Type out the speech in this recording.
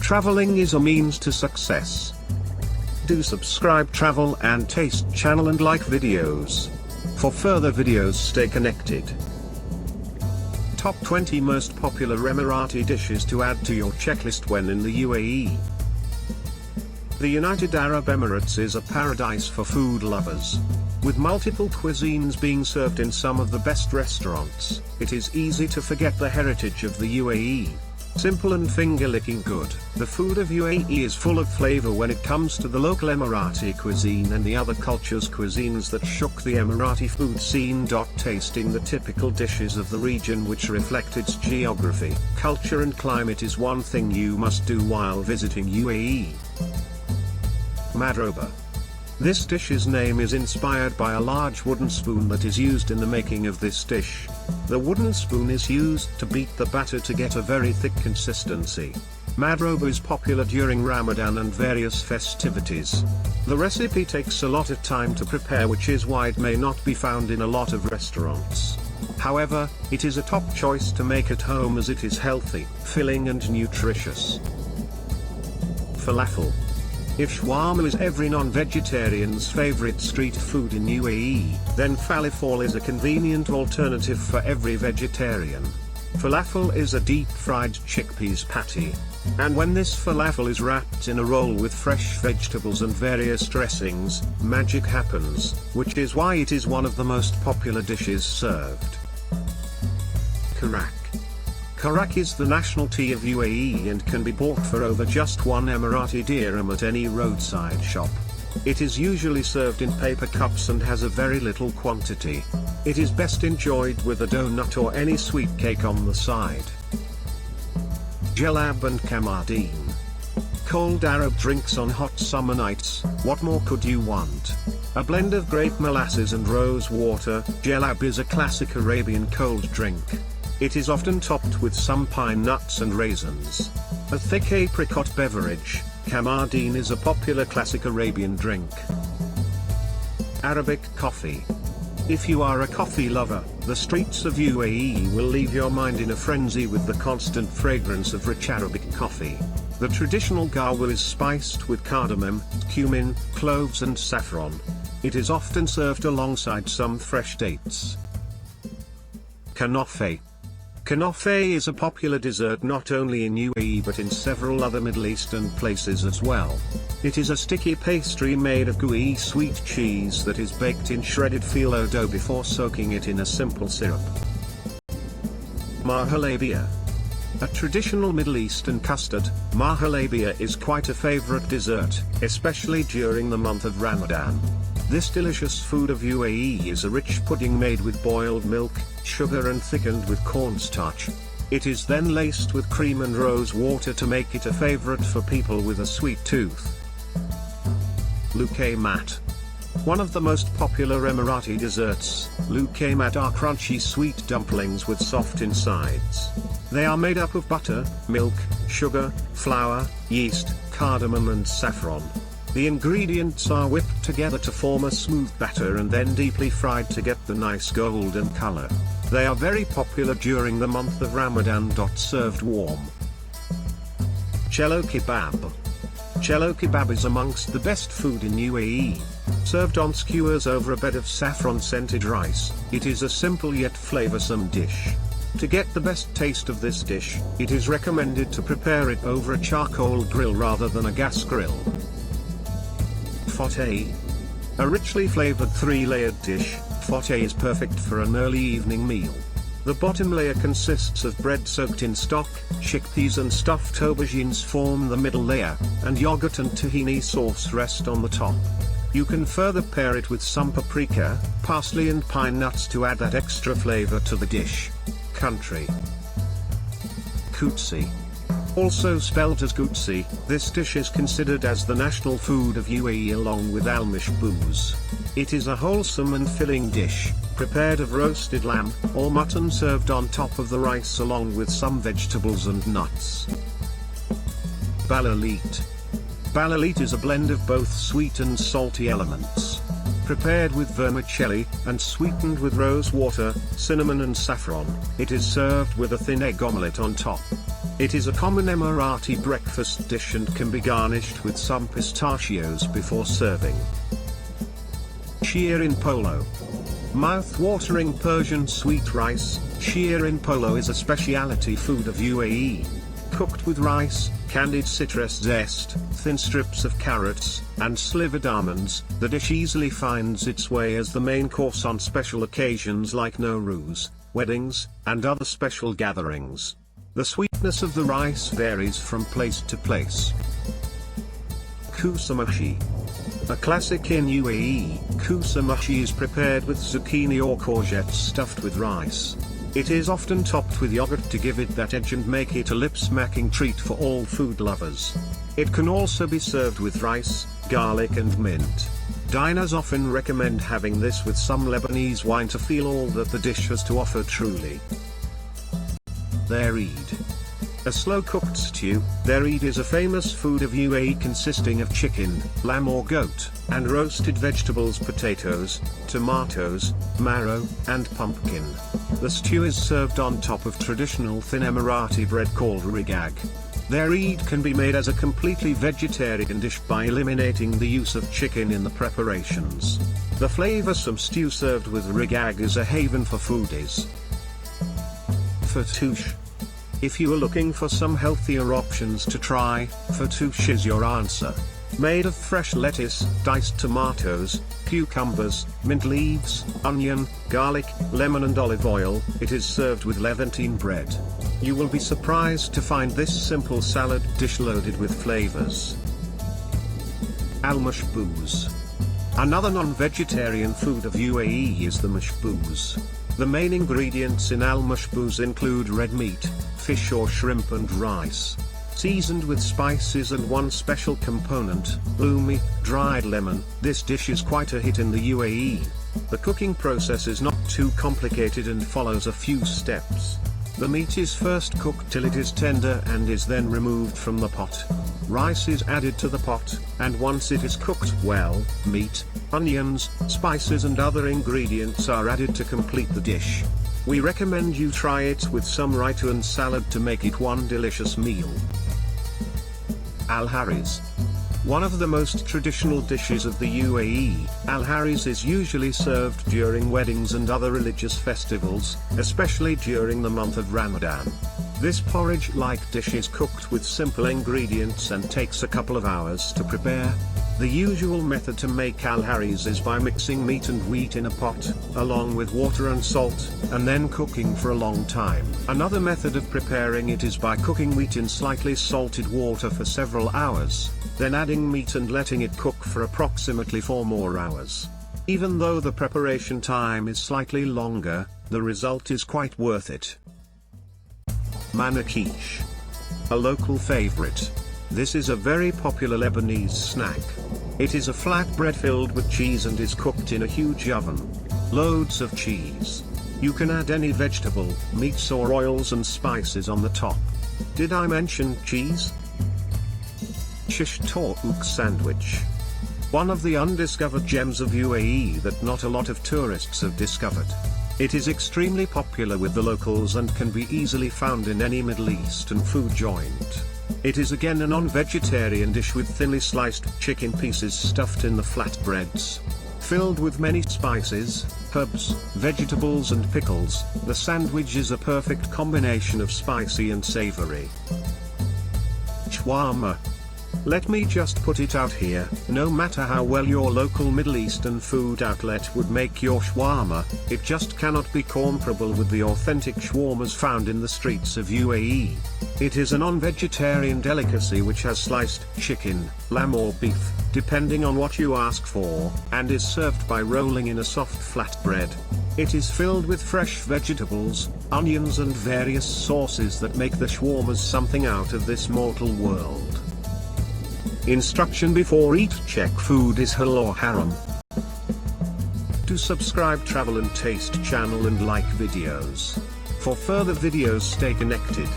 Traveling is a means to success. Do subscribe Travel and Taste channel and like videos. For further videos, stay connected. Top 20 most popular Emirati dishes to add to your checklist when in the UAE. The United Arab Emirates is a paradise for food lovers. With multiple cuisines being served in some of the best restaurants, it is easy to forget the heritage of the UAE. Simple and finger-licking good, the food of UAE is full of flavor when it comes to the local Emirati cuisine and the other cultures' cuisines that shook the Emirati food scene. Tasting the typical dishes of the region which reflect its geography, culture and climate is one thing you must do while visiting UAE. Madrooba. This dish's name is inspired by a large wooden spoon that is used in the making of this dish. The wooden spoon is used to beat the batter to get a very thick consistency. Madrooba is popular during Ramadan and various festivities. The recipe takes a lot of time to prepare, which is why it may not be found in a lot of restaurants. However, it is a top choice to make at home as it is healthy, filling and nutritious. Falafel. If shawarma is every non-vegetarian's favorite street food in UAE, then falafel is a convenient alternative for every vegetarian. Falafel is a deep-fried chickpeas patty. And when this falafel is wrapped in a roll with fresh vegetables and various dressings, magic happens, which is why it is one of the most popular dishes served. Karak. Karak is the national tea of UAE and can be bought for over just 1 Emirati dirham at any roadside shop. It is usually served in paper cups and has a very little quantity. It is best enjoyed with a donut or any sweet cake on the side. Jellab and Qamardeen. Cold Arab drinks on hot summer nights, what more could you want? A blend of grape molasses and rose water, Jellab is a classic Arabian cold drink. It is often topped with some pine nuts and raisins. A thick apricot beverage, Qamardeen is a popular classic Arabian drink. Arabic coffee. If you are a coffee lover, the streets of UAE will leave your mind in a frenzy with the constant fragrance of rich Arabic coffee. The traditional gawa is spiced with cardamom, cumin, cloves and saffron. It is often served alongside some fresh dates. Knafeh. Knafeh is a popular dessert not only in UAE but in several other Middle Eastern places as well. It is a sticky pastry made of gooey sweet cheese that is baked in shredded phyllo dough before soaking it in a simple syrup. Mahalabiya. A traditional Middle Eastern custard, Mahalabiya is quite a favorite dessert, especially during the month of Ramadan. This delicious food of UAE is a rich pudding made with boiled milk, sugar and thickened with cornstarch. It is then laced with cream and rose water to make it a favorite for people with a sweet tooth. Luqaimat. One of the most popular Emirati desserts, Luqaimat are crunchy sweet dumplings with soft insides. They are made up of butter, milk, sugar, flour, yeast, cardamom and saffron. The ingredients are whipped together to form a smooth batter and then deeply fried to get the nice golden color. They are very popular during the month of Ramadan. Served warm. Chelo Kebab. Chelo Kebab is amongst the best food in UAE. Served on skewers over a bed of saffron-scented rice, it is a simple yet flavorsome dish. To get the best taste of this dish, it is recommended to prepare it over a charcoal grill rather than a gas grill. Fatteh. A richly flavored 3-layered dish, Fatteh is perfect for an early evening meal. The bottom layer consists of bread soaked in stock, chickpeas and stuffed aubergines form the middle layer, and yogurt and tahini sauce rest on the top. You can further pair it with some paprika, parsley and pine nuts to add that extra flavor to the dish. Country. Khuzi. Also spelled as Khuzi, this dish is considered as the national food of UAE along with Machboos. It is a wholesome and filling dish, prepared of roasted lamb or mutton served on top of the rice along with some vegetables and nuts. Balaleet. Balaleet is a blend of both sweet and salty elements. Prepared with vermicelli, and sweetened with rose water, cinnamon and saffron, it is served with a thin egg omelette on top. It is a common Emirati breakfast dish and can be garnished with some pistachios before serving. Shirin Polo. Mouth-watering Persian sweet rice. Shirin Polo is a specialty food of UAE. Cooked with rice, candied citrus zest, thin strips of carrots, and slivered almonds, the dish easily finds its way as the main course on special occasions like Nowruz, weddings, and other special gatherings. The sweetness of the rice varies from place to place. Kousa Mahshi. A classic in UAE, Kousa Mahshi is prepared with zucchini or courgettes stuffed with rice. It is often topped with yogurt to give it that edge and make it a lip-smacking treat for all food lovers. It can also be served with rice, garlic and mint. Diners often recommend having this with some Lebanese wine to feel all that the dish has to offer truly. Harees. A slow-cooked stew. Harees is a famous food of UAE consisting of chicken, lamb or goat, and roasted vegetables, potatoes, tomatoes, marrow, and pumpkin. The stew is served on top of traditional thin Emirati bread called rigag. Harees can be made as a completely vegetarian dish by eliminating the use of chicken in the preparations. The flavoursome stew served with rigag is a haven for foodies. Fattoush. If you are looking for some healthier options to try, fattoush is your answer. Made of fresh lettuce, diced tomatoes, cucumbers, mint leaves, onion, garlic, lemon and olive oil, it is served with Levantine bread. You will be surprised to find this simple salad dish loaded with flavors. Machboos. Another non-vegetarian food of UAE is the machboos. The main ingredients in al-machboos include red meat, fish or shrimp and rice. Seasoned with spices and one special component, lumi, dried lemon, this dish is quite a hit in the UAE. The cooking process is not too complicated and follows a few steps. The meat is first cooked till it is tender and is then removed from the pot. Rice is added to the pot, and once it is cooked well, meat, onions, spices and other ingredients are added to complete the dish. We recommend you try it with some raita and salad to make it one delicious meal. Al-Harees. One of the most traditional dishes of the UAE, Al-Harees is usually served during weddings and other religious festivals, especially during the month of Ramadan. This porridge-like dish is cooked with simple ingredients and takes a couple of hours to prepare. The usual method to make Al-Harees is by mixing meat and wheat in a pot, along with water and salt, and then cooking for a long time. Another method of preparing it is by cooking wheat in slightly salted water for several hours, then adding meat and letting it cook for approximately 4 more hours. Even though the preparation time is slightly longer, the result is quite worth it. Manakish. A local favorite. This is a very popular Lebanese snack. It is a flatbread filled with cheese and is cooked in a huge oven. Loads of cheese. You can add any vegetable, meats or oils and spices on the top. Did I mention cheese? Shish Tawouk sandwich. One of the undiscovered gems of UAE that not a lot of tourists have discovered. It is extremely popular with the locals and can be easily found in any Middle Eastern food joint. It is again a non-vegetarian dish with thinly sliced chicken pieces stuffed in the flatbreads. Filled with many spices, herbs, vegetables and pickles, the sandwich is a perfect combination of spicy and savory. Shawarma. Let me just put it out here, no matter how well your local Middle Eastern food outlet would make your shawarma, it just cannot be comparable with the authentic shawarmas found in the streets of UAE. It is a non-vegetarian delicacy which has sliced chicken, lamb or beef, depending on what you ask for, and is served by rolling in a soft flatbread. It is filled with fresh vegetables, onions and various sauces that make the shawarmas something out of this mortal world. Instruction before eat: check food is halal or haram. Do subscribe Travel and Taste channel and like videos. For further videos, stay connected.